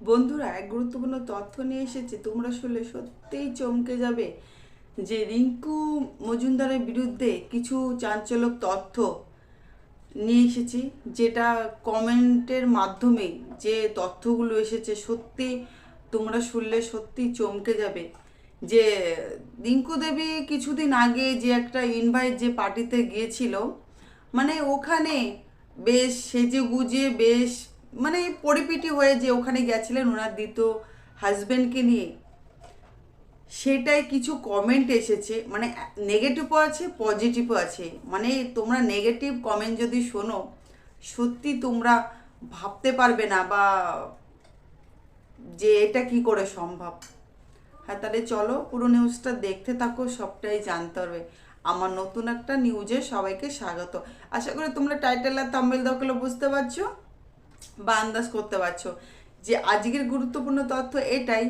বন্ধুরা, এক গুরুত্বপূর্ণ তথ্য নিয়ে এসেছে, তোমরা শুনলে সত্যিই চমকে যাবে। যে রিঙ্কু মজুমদারের বিরুদ্ধে কিছু চাঞ্চল্যক তথ্য নিয়ে এসেছি, যেটা কমেন্টের মাধ্যমে যে তথ্যগুলো এসেছে, সত্যি তোমরা শুনলে সত্যি চমকে যাবে। যে রিঙ্কু দেবী কিছুদিন আগে যে একটা ইনভাইট যে পার্টিতে গিয়েছিল, মানে ওখানে বেশ সেজে গুজে বেশ মানে পরিপিটি হয়ে যে ওখানে গেছিলেন ওনার দ্বিতীয় হাজব্যান্ডকে নিয়ে, সেটাই কিছু কমেন্ট এসেছে। মানে নেগেটিভও আছে, পজিটিভও আছে। মানে তোমরা নেগেটিভ কমেন্ট যদি শোনো, সত্যি তোমরা ভাবতে পারবে না বা যে এটা কি করে সম্ভব। হ্যাঁ, তাহলে চলো পুরো নিউজটা দেখতে থাকো, সবটাই জানতে পারবে। আমার নতুন একটা নিউজে সবাইকে স্বাগত। আশা করি তোমরা টাইটেল আর থাম্বনেল দেখলে বুঝতে পারছো বা আন্দাজ করতে পারছো যে আজকের গুরুত্বপূর্ণ তথ্য এটাই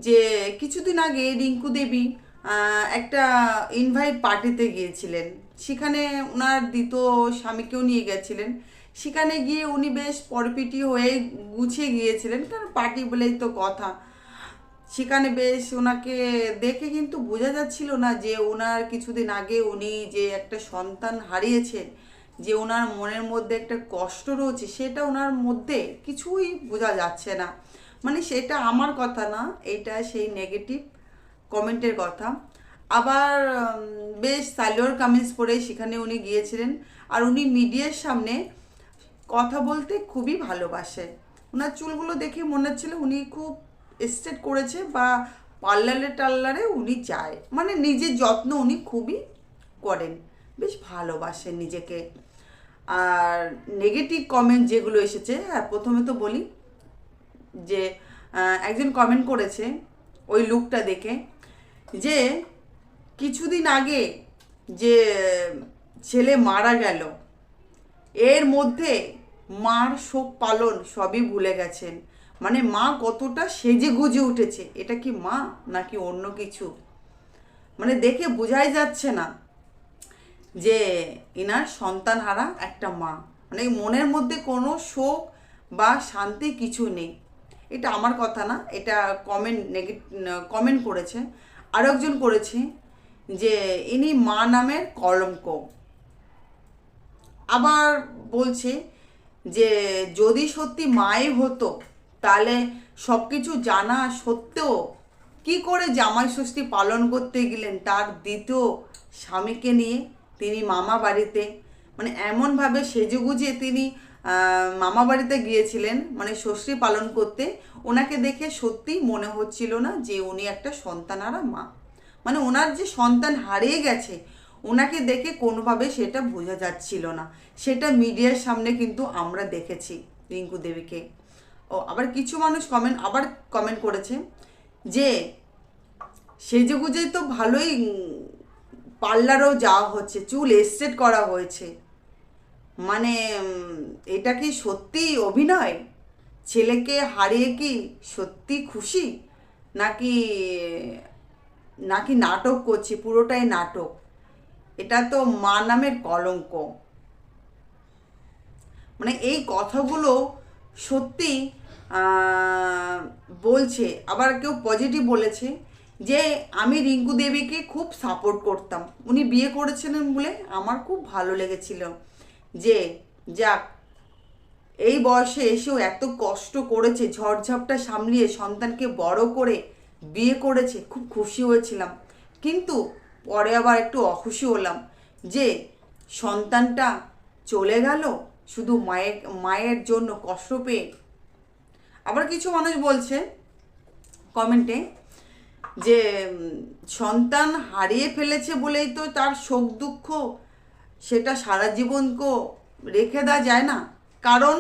যে কিছুদিন আগে রিঙ্কু দেবী একটা ইনভাইট পার্টিতে গিয়েছিলেন। সেখানে ওনার দ্বিতীয় স্বামীকেও নিয়ে গেছিলেন। সেখানে গিয়ে উনি বেশ পরপিটি হয়ে গুছিয়ে গিয়েছিলেন, কারণ পার্টি বলেই তো কথা। সেখানে বেশ ওনাকে দেখে কিন্তু বোঝা যাচ্ছিল না যে ওনার কিছুদিন আগে উনি যে একটা সন্তান হারিয়েছেন, যে ওনার মনের মধ্যে একটা কষ্ট রয়েছে, সেটা ওনার মধ্যে কিছুই বোঝা যাচ্ছে না। মানে সেটা আমার কথা না, এটা সেই নেগেটিভ কমেন্টের কথা। আবার বেশ সালোয়ার কামিজ পরে সেখানে উনি গিয়েছিলেন। আর উনি মিডিয়ার সামনে কথা বলতে খুবই ভালোবাসে। ওনার চুলগুলো দেখে মনে হচ্ছিল উনি খুব স্ট্রেট করেছে বা পার্লারে টার্লারে উনি যায়, মানে নিজের যত্ন উনি খুবই করেন, বেশ ভালোবাসেন নিজেকে। আর নেগেটিভ কমেন্ট যেগুলো এসেছে, হ্যাঁ প্রথমে তো বলি যে একজন কমেন্ট করেছে ওই লুকটা দেখে, যে কিছুদিন আগে যে ছেলে মারা গেল, এর মধ্যে মার শোক পালন সবই ভুলে গেছেন। মানে মা কতটা সেজে গুজে উঠেছে, এটা কি মা নাকি অন্য কিছু, মানে দেখে বোঝাই যাচ্ছে না যে এনার সন্তান হারা একটা মা। মানে মনের মধ্যে কোনো শোক বা শান্তি কিছু নেই। এটা আমার কথা না, এটা কমেন্ট করেছে। আরও একজন করেছে যে ইনি মা নামের কলঙ্ক। আবার বলছে যে যদি সত্যি মাই হতো, তাহলে সব কিছু জানা সত্ত্বেও কি করে জামাই ষষ্ঠী পালন করতে গেলেন তার দ্বিতীয় স্বামীকে নিয়ে তিনি মামা বাড়িতে। মানে এমনভাবে সেজেগুজে তিনি মামা বাড়িতে গিয়েছিলেন, মানে ষষ্ঠী পালন করতে। ওনাকে দেখে সত্যিই মনে হচ্ছিল না যে উনি একটা সন্তানারা মা। মানে ওনার যে সন্তান হারিয়ে গেছে, ওনাকে দেখে কোনোভাবে সেটা বোঝা যাচ্ছিল না। সেটা মিডিয়ার সামনে কিন্তু আমরা দেখেছি রিঙ্কু দেবীকে। ও আবার কিছু মানুষ কমেন্ট করেছে যে সেজেগুজেই তো ভালোই পার্লারও যাওয়া হচ্ছে, চুল স্ট্রেট করা হয়েছে। মানে এটা কি সত্যি অভিনয়? ছেলেকে হারিয়ে কি সত্যি খুশি, নাকি নাকি নাটক করছে? পুরোটাই নাটক। এটা তো মা নামের কলঙ্ক। মানে এই কথাগুলো সত্যি বলছে। আবার কেউ পজিটিভ বলেছে যে আমি রিঙ্কু দেবীকে খুব সাপোর্ট করতাম, উনি বিয়ে করেছিলেন বলে আমার খুব ভালো লেগেছিল যে যাক, এই বয়সে এসেও এত কষ্ট করেছে, ঝড়ঝাপটা সামলিয়ে সন্তানকে বড় করে বিয়ে করেছে, খুব খুশি হয়েছিলাম। কিন্তু পরে আবার একটু অখুশি হলাম যে সন্তানটা চলে গেল শুধু মায়ের জন্য কষ্ট পেয়ে। আবার কিছু মানুষ বলছে কমেন্টে যে সন্তান হারিয়ে ফেলেছে বলেই তো তার শোক দুঃখ সেটা সারা জীবনকেও রেখে দেওয়া যায় না। কারণ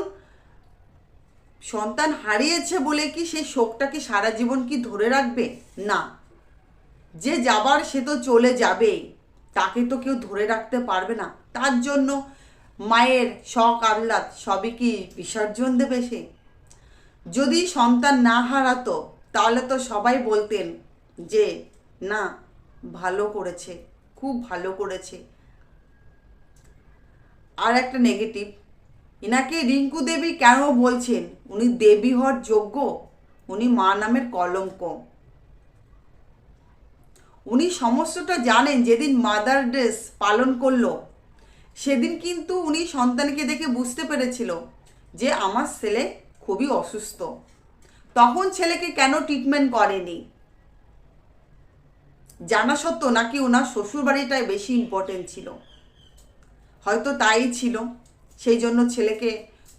সন্তান হারিয়েছে বলে কি সেই শোকটা কি সারা জীবন কি ধরে রাখবে? না। যে যাবার সে তো চলে যাবেই, তাকে তো কেউ ধরে রাখতে পারবে না। তার জন্য মায়ের শখ আহ্লাদ সবই কি বিসর্জন দেবে সে? যদি সন্তান না হারাতো, তাহলে তো সবাই বলতেন যে না, ভালো করেছে, খুব ভালো করেছে। আর একটা নেগেটিভ, এনাকে রিঙ্কু দেবী কেন বলছেন উনি দেবী হওয়ার যোগ্য? উনি মা নামের কলঙ্ক। উনি সমস্তটা জানেন। যেদিন মাদার ডেস পালন করলো সেদিন কিন্তু উনি সন্তানকে দেখে বুঝতে পেরেছিল যে আমার ছেলে খুবই অসুস্থ। তখন ছেলেকে কেন ট্রিটমেন্ট করেনি? জানা সত্ত্বেও নাকি ওনার শ্বশুরবাড়িটাই বেশি ইম্পর্টেন্ট ছিল, হয়তো তাই ছিল। সেই জন্য ছেলেকে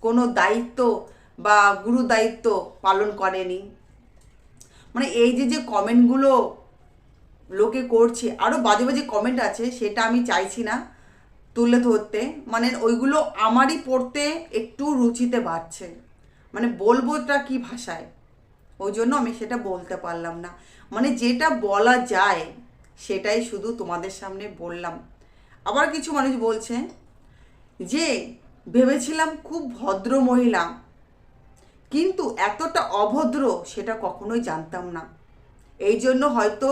কোনো দায়িত্ব বা গুরু দায়িত্ব পালন করেনি। মানে এই যে কমেন্টগুলো লোকে করছে, আরও বাজে বাজে কমেন্ট আছে, সেটা আমি চাইছি না তুলে ধরতে। মানে ওইগুলো আমারই পড়তে একটু রুচিতে বাড়ছে। মানে বলবোটা কি ভাষায়, ওই জন্য আমি সেটা বলতে পারলাম না। মানে যেটা বলা যায় সেটাই শুধু তোমাদের সামনে বললাম। আবার কিছু মানুষ বলছে যে ভেবেছিলাম খুব ভদ্র মহিলা, কিন্তু এতটা অভদ্র সেটা কখনোই জানতাম না। এই জন্য হয়তো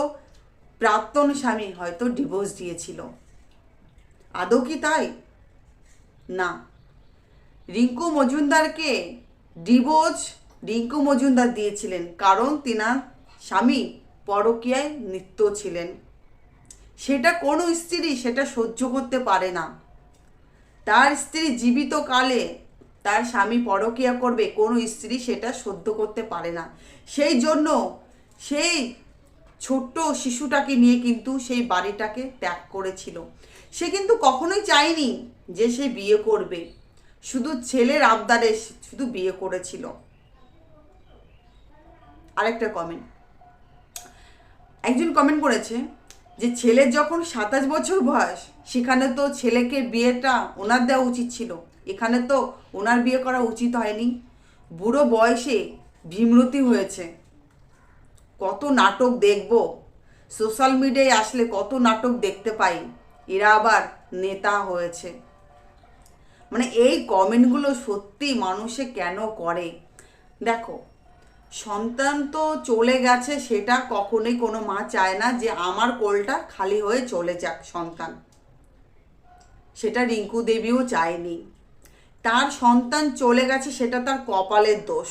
প্রাক্তন স্বামী হয়তো ডিভোর্স দিয়েছিল। আদৌ কি তাই? না, রিঙ্কু মজুমদারকে ডিভোর্স রিঙ্কু মজুমদার দিয়েছিলেন কারণ তিনার স্বামী পরকীয়ায় লিপ্ত ছিলেন। সেটা কোনো স্ত্রী সেটা সহ্য করতে পারে না। তার স্ত্রী জীবিত কালে তার স্বামী পরকীয়া করবে, কোনো স্ত্রী সেটা সহ্য করতে পারে না। সেই জন্য সেই ছোট্ট শিশুটাকে নিয়ে কিন্তু সেই বাড়িটাকে ত্যাগ করেছিল। সে কিন্তু কখনোই চায়নি যে সে বিয়ে করবে, শুধু ছেলের আবদারে শুধু বিয়ে করেছিল। আরেকটা কমেন্ট, একজন কমেন্ট করেছে যে ছেলের যখন 27 বছর বয়স, সেখানে তো ছেলেকে বিয়েটা ওনার দেওয়া উচিত ছিল, এখানে তো ওনার বিয়ে করা উচিত হয়নি। বুড়ো বয়সে ভীমরতি হয়েছে। কত নাটক দেখবো, সোশ্যাল মিডিয়ায় আসলে কত নাটক দেখতে পাই। এরা আবার নেতা হয়েছে। মানে এই কমেন্টগুলো সত্যি মানুষে কেন করে? দেখো, সন্তান তো চলে গেছে, সেটা কখনোই কোনো মা চায় না যে আমার কোলটা খালি হয়ে চলে যাক সন্তান। সেটা রিঙ্কু দেবীও চায়নি। তার সন্তান চলে গেছে, সেটা তার কপালের দোষ।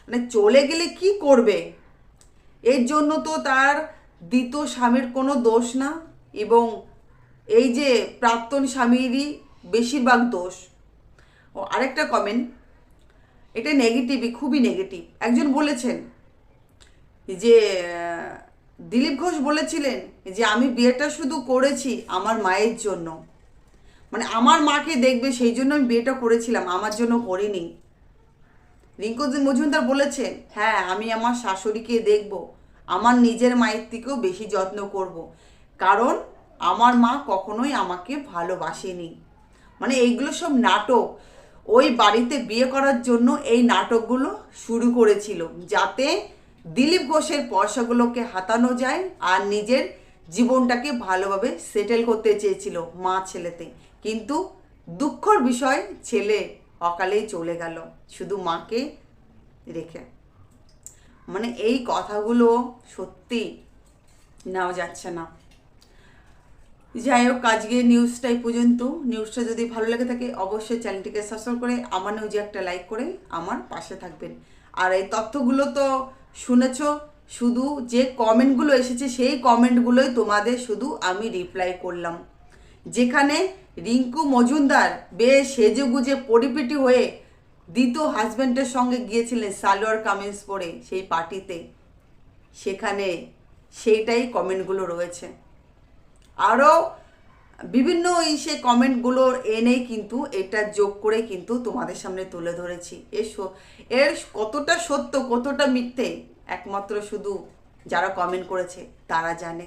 মানে চলে গেলে কি করবে? এর জন্য তো তার দ্বিতীয় স্বামীর কোনো দোষ না, এবং এই যে প্রাক্তন স্বামীরই বেশিরভাগ দোষ। ও আরেকটা কমেন্ট, এটা নেগেটিভই, খুবই নেগেটিভ। একজন বলেছেন যে দিলীপ ঘোষ বলেছিলেন যে আমি বিয়েটা শুধু করেছি আমার মায়ের জন্য, মানে আমার মাকে দেখবে সেই জন্য আমি বিয়েটা করেছিলাম, আমার জন্য করিনি। রিঙ্কু মজুমদার বলেছেন হ্যাঁ আমি আমার শাশুড়িকে দেখব, আমার নিজের মায়ের থেকেও বেশি যত্ন করব, কারণ আমার মা কখনোই আমাকে ভালোবাসেনি। মানে এইগুলো সব নাটক। ওই বাড়িতে বিয়ে করার জন্য এই নাটকগুলো শুরু করেছিল, যাতে দিলীপ ঘোষের পয়সাগুলোকে হাতানো যায় আর নিজের জীবনটাকে ভালোভাবে সেটেল করতে চেয়েছিল মা ছেলেতে। কিন্তু দুঃখর বিষয়, ছেলে অকালেই চলে গেল শুধু মাকে রেখে। মানে এই কথাগুলো সত্যি নেওয়া যাচ্ছে না। যাই হোক, আজকে নিউজটা এই পর্যন্ত। নিউজটা যদি ভালো লেগে থাকে অবশ্যই চ্যানেলটিকে সাবস্ক্রাইব করে আমার নিউজে একটা লাইক করে আমার পাশে থাকবেন। আর এই তথ্যগুলো তো শুনেছ, শুধু যে কমেন্টগুলো এসেছে সেই কমেন্টগুলোই তোমাদের শুধু আমি রিপ্লাই করলাম। যেখানে রিঙ্কু মজুমদার বেশ সেজেগুজে পরিপিটি হয়ে দ্বিতীয় হাজব্যান্ডের সঙ্গে গিয়েছিলেন সালোয়ার কামিজ পরে সেই পার্টিতে, সেখানে সেইটাই কমেন্টগুলো রয়েছে। আরও বিভিন্ন সে কমেন্টগুলো এনেই কিন্তু এটা যোগ করে কিন্তু তোমাদের সামনে তুলে ধরেছি। এর কতটা সত্য কতটা মিথ্যে একমাত্র শুধু যারা কমেন্ট করেছে তারা জানে।